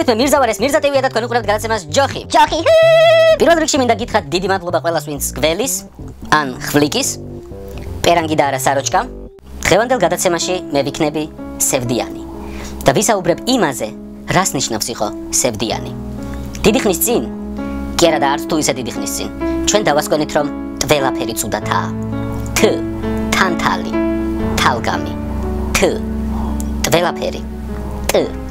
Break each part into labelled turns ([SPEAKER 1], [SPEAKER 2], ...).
[SPEAKER 1] მე მირზავარ, ეს მირზა TV-ია და თქვენ უყურებთ გადაცემას ჯოხი. ჯოხი. პირველ რიგში მინდა გითხრათ დიდი მადლობა ყველას, ვინც გველის ან ხვლიკის, პერანგი და არა საროჭკა. დღევანდელ გადაცემაში მე ვიქნები სევდიანი და ვისაუბრებ იმაზე, რას ნიშნავს იყო სევდიანი. დიდი ხნის წინ, კი არა და არც თუ ისე დიდი ხნის წინ, ჩვენ დავასკვენით, რომ ყველაფერი ცუდათაა. T თანთალი, თალგამი, T ყველაფერი, T.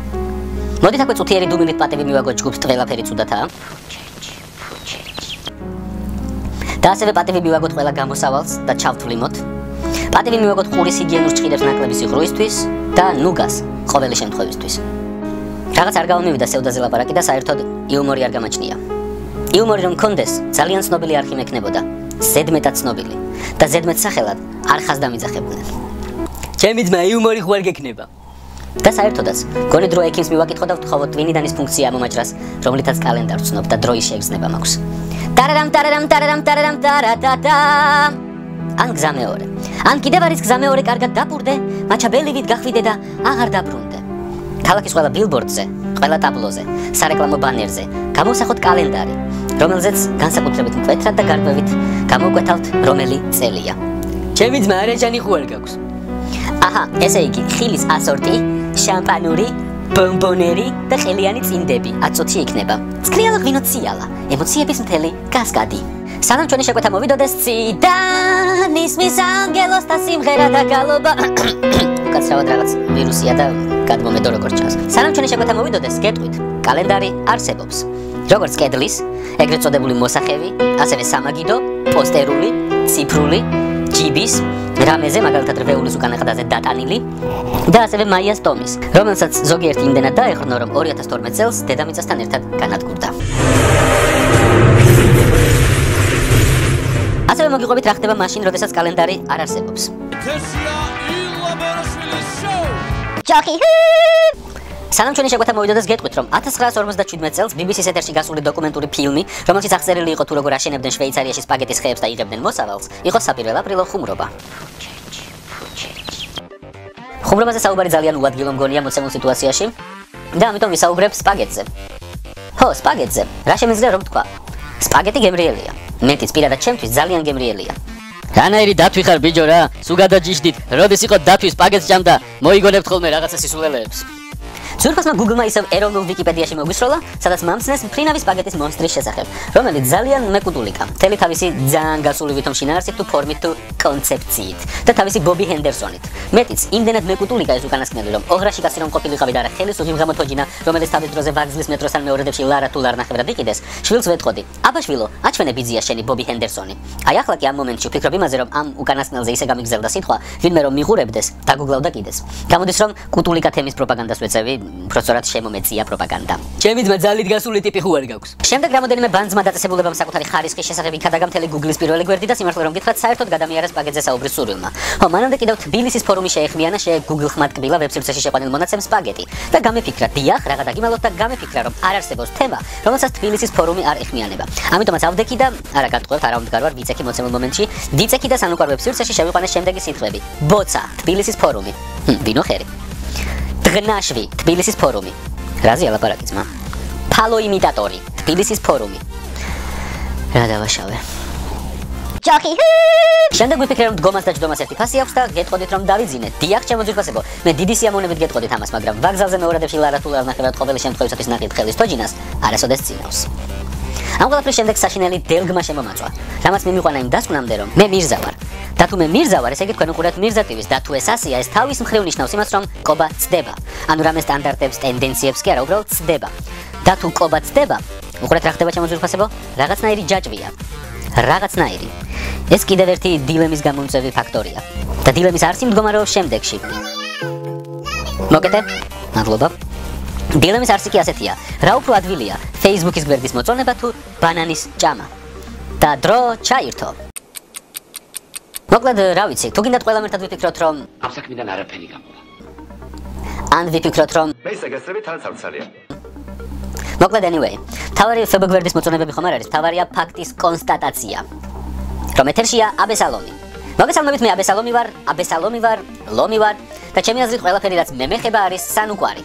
[SPEAKER 1] მოდით აკვე წუთიერი დუმილით პატივი მივაგოთ ჯგუფს ყველაფერი ცუდათაა. და ასევე პატივი მივაგოთ ყველა გამოსავალს და ჩავთვლიმოთ. პატივი მივაგოთ ყურის ჰიგიენურ ჭყიდებს ნაკლების იღრუისთვის და ნუგას ყოველი შემთხვევისთვის. რაღაც არ გამომივიდა სევდაზე ლაპარაკი და საერთოდ იუმორი არ გამაჩნია. იუმორი რომ მქონდეს, ძალიან ცნობილი არხი მექნებოდა, ზედმეტად ცნობილი და ზედმეტ სახელად არხას დამიძახებდნენ. ჩემი ძმა იუმორი ხوار გექნება. და საერთოდაც, გონი დრო ექიმს მივაკითხო და ვთხოვოთ twinიდან ის ფუნქცია მომაჭრას, რომლითაც კალენდარს ვცნობ და დროის შეგრძნება მაქვს. ტარარამ ტარარამ ტარარამ ტარარამ ტარატატამ. ან გზა მეორე. ან კიდევ არის გზა მეორე კარგად დაპურდე, მაჩაბელივით გახვიდე და აღარ დაბრუნდე. ქალაქის ყველა ბილბორდზე, ყველა ტაბლოზე, სარეკლამო ბანერზე გამოსახოთ კალენდარი, რომელზეც განსაკუთრებით მკვეთრად და გარკვევით გამოვკვეთავთ რომელი წელია. ჩემი ძმა არაჯანი ხوار გაქვს. აჰა, ესე იგი, ხილის ასორტი, შამპანური, ბომბონერი და ყელიანი წინდები 10-ში იქნება. ცქრიალა ღვინო ციალა, ემოციების მთელი კასკადი. სანამ ჩვენი შეკვეთა მოვიდოდეს ციდან ისმის ანგელოს და სიმღერა და გალობა. უკაცრავად რაღაც ვირუსია და გადმომედო როგორ ჩანს. სანამ ჩვენი შეკვეთა მოვიდოდეს, გეტყვით, კალენდარი არსებობს. როგორც კედლის, ეგრეთ წოდებული მოსახევი, ასევე სამაგიდო, პოსტერული, ციფრული, ჯიბის, რამეზე მაგალითად რვეულის უკანა ყდაზე დატანილი და ასევე მაიას ტომის, რომელსაც ზოგიერთი იმდენად დაეხრნო, რომ 2012 წელს დედამიწასთან ერთად განადგურდა. ასევე მოგიყვებით რა ხდება მაშინ, როდესაც კალენდარი არ არსებობს. ჯოხი. სანამ ჩვენი შეკვეთა მოვიდოდეს, გეტყვით, რომ 1957 წელს BBC-ს ეთერში გასული დოკუმენტური ფილმი, რომელშიც აღწერილი იყო თუ როგორ აშენებდნენ შვეიცარიაში სპაგეტის ხეებს და იღებდნენ მოსავალს, იყო საპირველა აპრილო ხუმრობა. ხუმრობაზე საუბარი ძალიან უადგილო მგონია მოცემულ სიტუაციაში და ამიტომ ვისაუბრებ სპაგეტზე. ხო, სპაგეტზე. რა შემიძლია რომ თქვა? სპაგეტი გემრიელია. მეტიც პირადად ჩემთვის ძალიან გემრიელია. რანაირი დათვი ხარ ბიჯო რა? სულ გადაჯიშდით. როდის იყო დათვი სპაგეტს ჭამდა? მოიგონებთ ხოლმე რაღაცა სისულელეებს. ზურფასმა Google-მა ისევ ეროვნულ ვიკიპედიაში მოგვისროლა, სადაც მამცნეს მფრინავის სპაგეტის მონსტრის შესახებ, რომელიც ძალიან მეკუტულიკა, მთელი თავისი ძალიან გასული ვითომ შინაარსით თუ ფორმით თუ კონცეფციით და თავისი ბობი ჰენდერსონით. მეტიც, იმდენად მეკუტულიკა ეს უკანასკნელი, რომ ოღრაში კაცი რომ ყოფილიყავი და არა ხელის უღიმღამო თოჯინა, რომელიც თავის დროზე ვაგზლის მეტროსთან მეორედებში ლარა თუ ლარ ნახევრად იყიდეს, შვილს ვეთყოდი. აბაშვილო, აჩვენე ბიძია შენი ბობი ჰენდერსონი. აი ახლა კი ამ მომენტში ვფიქრობ იმაზე, რომ ამ უკანასკნელზე ისე გამიგზელდა სიტყვა, ვინმე რომ მიღურებდეს, დაგუგლავდა კიდეს. გამოდის რომ კუტულიკა თემის პროპაგანდას ვეწევი. Უბრალოდ შემომეწია პროპაგანდა. ჩემი ძმა ძალით გასული ტიპი ხوار გაქვს. შემდეგ რამოდენიმე ბანძმა დაწესებულებამ საკუთარი ხარისხის შესახებ იქადაგა მთელი Google-ის პირველი გვერდი და სიმართლე რომ გითხრათ, საერთოდ გადამიარა სპაგეტზე საუბრის სურვილმა. ხო, მანამდე კიდევ თბილისის ფორუმი შეეხმიანა Google ხმად კბილა ვებ-სივრცეში შეყვანილ მონაცემ სპაგეტი და გამეფიქრა, დიახ, რაღა დაგიმალოთ და გამეფიქრა, რომ არ არსებობს თემა, რომელსაც თბილისის ფორუმი არ ეხმიანება. ამიტომაც ავდექი და არა გატყუებთ, არა ვდგარ ვიცექი მოცემულ მომენტში, დიცექი და სანუკვარ ვებ-სივრცეში შევიყვანე შემდეგი სიტყვები. ბოცა, თბილისის ფორუმი. ვინო ხერი. დღნაშვი, თბილისის ფორუმი. რაზეა ლაპარაკი ძმა? ფალო იმიტატორი, თბილისის ფორუმი. რა დავაშავე? ჯოხი. შემდეგ ვიფიქრე რომ დგომას და ჯდომას ერთი ფასი აქვს და გეტყოდით რომ დავიძინე. დიახ, ჩემო ძვირფასებო, მე დიდი სიამოვნებით გეტყოდით ამას, მაგრამ ვაგზალზე მეორადებში ლარა თუ ლარ ნახევრად ყოველი შემთხვევისათვის ნაკლებ ხელის თოჯინას არასოდეს წინავს. ამ ყველაფრის შემდეგ საშინელი დელგმა შემომაწვა. რამაც მიმიყვანა იმ დასკვნამდე, რომ მე მირზა ვარ. და თუ მე მირზა ვარ, ესე იგი თქვენ უყურებთ მირზა TV-ს და თუ ეს ასია, ეს თავის მხრივ ნიშნავს იმას, რომ ყობა ცდება. ანუ რამე სტანდარტებს, ტენდენციებს კი არა, უბრალოდ ცდება. და თუ ყობა ცდება, უყურეთ რა ხდება ჩემო ძვირფასებო? რაღაცნაირი ჯაჭვია. რაღაცნაირი. ეს კიდევ ერთი დილემის გამომწვევი ფაქტორია. და დილემის არსი მდგომარეობს შემდეგში. მოგეთე? მადლობა. დილემის არსი კი ასეთია. რა უფრო ადვილია, Facebook-ის გვერდის მოწონება თუ ბანანის ჭამა. და დრო ჩაირთო. მოკლედ, რა ვიცი, თუ გინდათ ყველამ ერთად ვიფიქროთ, რომ
[SPEAKER 2] ამ საქმიდან არაფერი გამოვა.
[SPEAKER 1] ან ვიფიქროთ, რომ
[SPEAKER 3] მე საგასწრებით თან სამცალია.
[SPEAKER 1] მოკლედ, anyway, თავარი Facebook გვერდის მოწონებები ხომ არ არის, თავარია ფაქტის კონსტატაცია. რომ ეთერშია აბესალომი. მოგესალმებით, მე აბესალომი ვარ, ლომი ვარ და ჩემი აზრით ყველაფერი რაც მე მეხება არის სანუკვარი.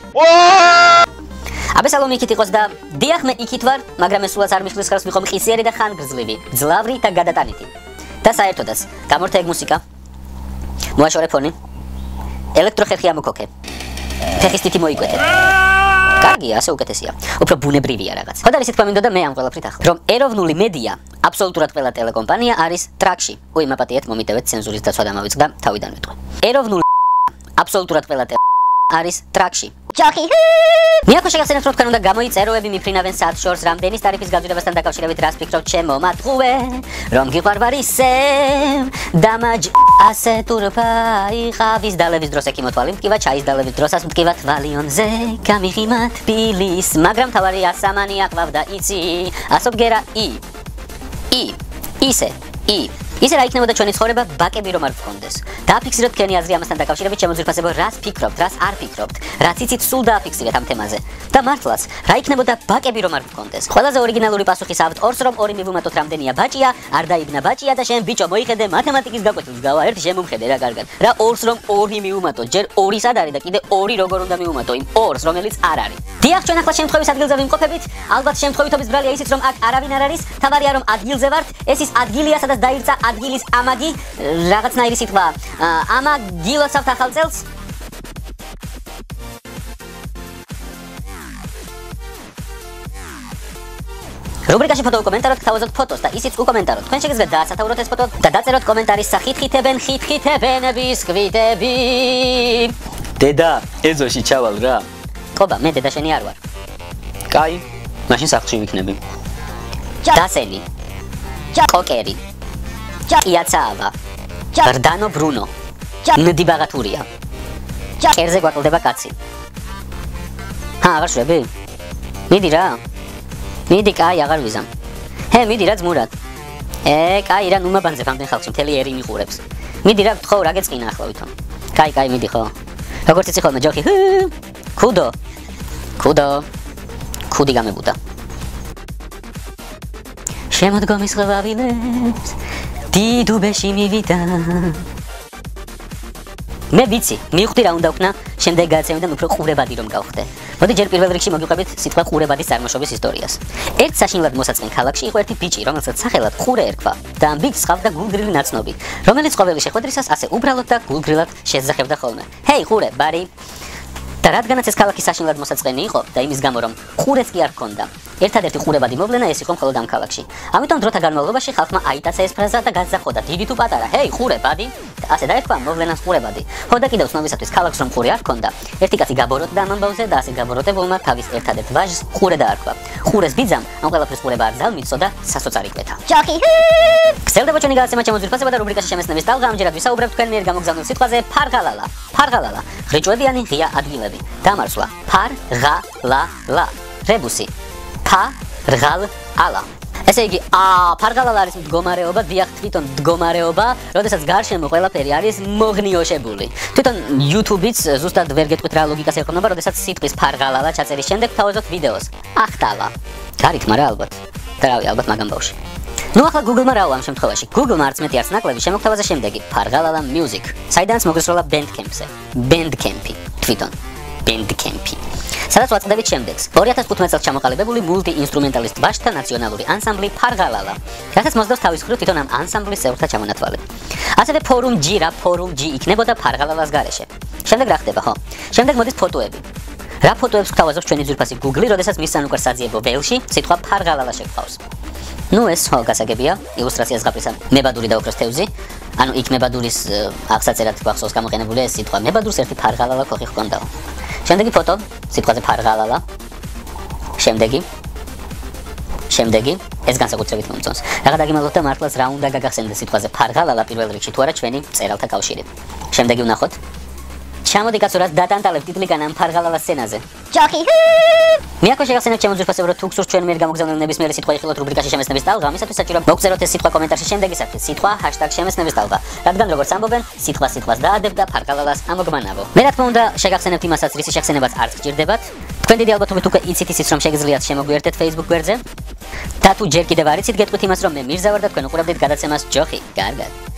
[SPEAKER 1] აბესალომი იქით იყოს და დიახ მე იქით ვარ, მაგრამ ეს სულაც არ მიხდის ხელს ვიყო მყისიერი და ხანგრძლივი, ძლავრი და გადატანითი. და საერთოდაც, გამორთა ეგ მუსიკა. მოაშორე ფონი. ელექტროხერხი ამოქოქე. ფეხის თითი მოიკვეთე. კარგია, ასე უკეთესია. უფრო ბუნებრივია რაღაც. ხოდა ისე თქვა მინდოდა მე ამ ყველაფრით ახლა, რომ ეროვნული მედია აბსოლუტურად ყველა ტელეკომპანია არის ტრაქში. უი, მაპატიეთ, მომიტევეთ ცენზურის დაცვა დამავიწყდა, თავიდან ვიტყვი. ეროვნული აბსოლუტურად ყველა არის ტრაქში. ჯოხი. მეაქო შეგახსენებთ რომ თქვენ უნდა გამოიწეროები მიფრინავენ სად შორს რამდენის ტარიფის გაძვირებასთან დაკავშირებით რას ფიქრობთ ჩემო მათღუვე რომ გიყვარვარ ისე დამაჯ ასე თურფაი ხავის დალევის დროს ეკიმოთვალი მტკივა ჩაის დალევის დროსაც მტკივა თვალიონზე გამიღიმა თბილის მაგრამ თავარი ასამანი აყვავდა იცი ასობგერა ისე რა იქნებოდა ჩვენი ცხოვრება ბაკები რომ არ გქონდეს. დააფიქსიროთ თქვენი აზრი ამასთან დაკავშირებით, შემოძვირფასებო, რას ფიქრობთ, რას არ ფიქრობთ, რაც იცით, სულ დააფიქსირეთ ამ თემაზე. და მართლაც, რა იქნებოდა ბაკები რომ არ გქონდეს. ყველაზე ორიგინალური პასუხი ავთ ორს რომ ორი მივუმატოთ რამდენია ბაჭია, არ დაიბნა ბაჭია და შენ ბიჭო მოიხედე მათემატიკის გაკვეთილს გავა, ერთი შემომხედე რა კარგად. რა ორს რომ ორი მივუმატოთ, ჯერ ორი სად არის და კიდე ორი როგორ უნდა მივუმატო იმ ორს, რომელიც არ არის. დიახ, ჩვენ ახლა შემთხვევის ადგილზე ვიმყოფებით, ალბათ შემთხვევითობის ბრალია ისიც რომ აქ არავინ არ არის, თავარია რომ ადგილზე ვართ, ეს ის ადგილია, სადაც დაირწა ადგილის ამაგი რაღაცნაირი სიტყვა ამაგილოცავთ ახალ წელს რუბრიკაში ფოტო უკომენტაროთ გთავაზობთ ფოტოს და ისიც უკომენტაროთ თქვენ შეგიძლიათ დაასათაუროთ ეს ფოტო და დაწეროთ კომენტარის სახით ხითებენ ბისკვიტები დედა ეზოში ჩავალ რა ყობა მე დედა შენი არ ვარ კაი მაშინ სახლში ვიქნები დასელი კოკერი იაცავა რდანო ბრუნო ნდი ბაღათურია კერზე გვაკლდება კაცი აღარ შვები მიდი რა მიდი კაი აღარ ვიზამ მიდი რა ძმურად კაი რა ნუ მაბანძებ ამდენ ხალხში მთელი ერი მიყურებს მიდი რა გთხოვ რა გეწყინა ახლა ვითომ კაი მიდი ხო როგორც იცი ხოლმე ჯოხი ქუდი გამებუდა შემოდგომის ღვავილებს დიდუბეში მივიდა მე ვიცი მივხვდი რა უნდა ვქნა შემდეგ გადაცემიდან უფრო ყურებადი რომ გავხდე მოდი ჯერ პირველ რიგში მოგიყვებით სიტყვა ყურებადის წარმოშობის ისტორიას ერთ საშინლად მოსაწყენ ქალაქში იყო ერთი ბიჭი რომელსაც სახელად ყურე ერქვა და ამ ბიჭს ჰყავდა გულგრილი ნაცნობი რომელიც ყოველი შეხვედრისას ასე უბრალოდ და გულგრილად შეძახებდა ხოლმე ჰეი ყურე ბარი და რადგანაც ეს ქალაქი საშინლად მოსაწყენი იყო და იმის გამო რომ ყურეს კი არ ჰქონდა ერთადერთი ყურებადი მოვლენა ეს იყო მხოლოდ ამ ქალაქში. ამიტომ დროთა განმავლობაში ხალხმა აიტაცა ეს ფრაზა და გაზახოდა დიდი თუ პატარა. ჰეი ყურებადი. ასე დაერქვა მოვლენას ყურებადი. ხო და კიდევ ცნობისათვის ქალაქს რომ ყური არ ჰქონდა. ერთი კაცი გაბოროტდა ამ ამბავზე და ასე გაბოროტებულმა თავის ერთადერთ ვაჟს ყურე დაარქვა. ყურეს ბიძამ ამ ყველაფრის ყურება არ ძალმიწოდა სასოწარი კვეთა. ჯოხი. გრძელდება ჩვენი გადაცემა ჩემოძვირფასება და რუბრიკაში შემეცნების ტალღა ამჯერად ვისაუბრებთ თქვენ მიერ გამოგზავნილ სიტყვაზე ფარღალალა. ფარღალალა. ხრიჭვებიანი ღია ადგილები. დამარსვლა. ფარღალალა. რებუსი. ფარღალალა. ესე იგი, ფარღალალა არის მდგომარეობა, დიახ, თვითონ მდგომარეობა, როდესაც გარშემო ყველაფერი არის მოგნიოშებული. თვითონ YouTube-იც ზუსტად ვერ გეტყვით რა ლოგიკას ეყრდნობა, როდესაც სიტყვის ფარღალალა ჩაწერის შემდეგ თავაზობთ ვიდეოს. ახტალა. გარით, მაგრამ ალბათ. და რავი, ალბათ მაგამ ბავშვი. ნუ ახლა Google-მა რაო ამ შემთხვევაში? Google-მა არც მეტი არც ნაკლები შემოგთავაზა შემდეგი: ფარღალალა music. საიდანაც მოგესროლა Bandcamp-ზე. Bandcamp-ი. თვითონ Bandcamp-ი. სადაც ვაწყდებით შემდეგს 2015 წელს ჩამოყალიბებული მულტი-ინსტრუმენტალისტ ვაჟთა ნაციონალური ანსამბლი ფარღალალა რასაც მოსდევს თავის მხრივ თვითონ ამ ანსამბლის წევრთა ჩამონათვალე ასევე ფორუმ G რა ფორუმ G იქნებოდა ფარღალალას გარეშე შემდეგ რა ხდება ხო შემდეგ მოდის ფოტოები რა ფოტოებს გვთავაზობს ჩვენი ძვირფასი Google-ი როდესაც მის სანუკარ საძიებო ველში სიტყვა ფარღალალა შეგხვავს ნუ ეს ხო გასაგებია ილუსტრაციას გაფრისა მებადური და ოქროს თევზი ანუ იქ მებადურის აღსაწერად გვახსოვს გამოყენებული ეს სიტყვა მებადურს ერთი ფარღალალა ქოხი ჰქონდაო შემდეგი ფოტო სიტყვაზე ფარღალალა შემდეგი ეს განსაკუთრებით მომწონს რაღა დაგიმალოთ და მართლაც რა უნდა გაგახსენდეს სიტყვაზე ფარღალალა პირველ რიგში თუ არა ჩვენი მწერალთა კავშირი შემდეგი ვნახოთ ჩამოდი კაცო რაც დატანტალებ ტიტლიკან ამ ფარღალალას სცენაზე ჯოხი მეაქო შეგახსენებთ ჩემოძვირფასებო რომ თუ გსურს ჩვენ მიერ გამოგზავნილ ნებისმიერი სიტყვა იხილოთ რუბრიკაში შემეცნების ტალღა ამისათვის საჭირო მოგწეროთ ეს სიტყვა კომენტარში შემდეგისათვის სიტყვა #შემეცნების ტალღა რადგან როგორც ამბობენ სიტყვა სიტყვას დაადებ და ფარღალალას ამოგმანავო მე რა თქმა უნდა შეგახსენებთ იმასაც რისი შეგხსენებაც არც გჭირდებათ თქვენ დიდი ალბათობით უკვე იცით ისიც რომ შეგიძლიათ შემოგვიერთეთ Facebook გვერდზე და თუ ჯერ კიდევ არ იცით გეტყვით იმას რომ მე მირზა ვარ და თქვენ უყურებდით გადაცემას ჯოხი კარგად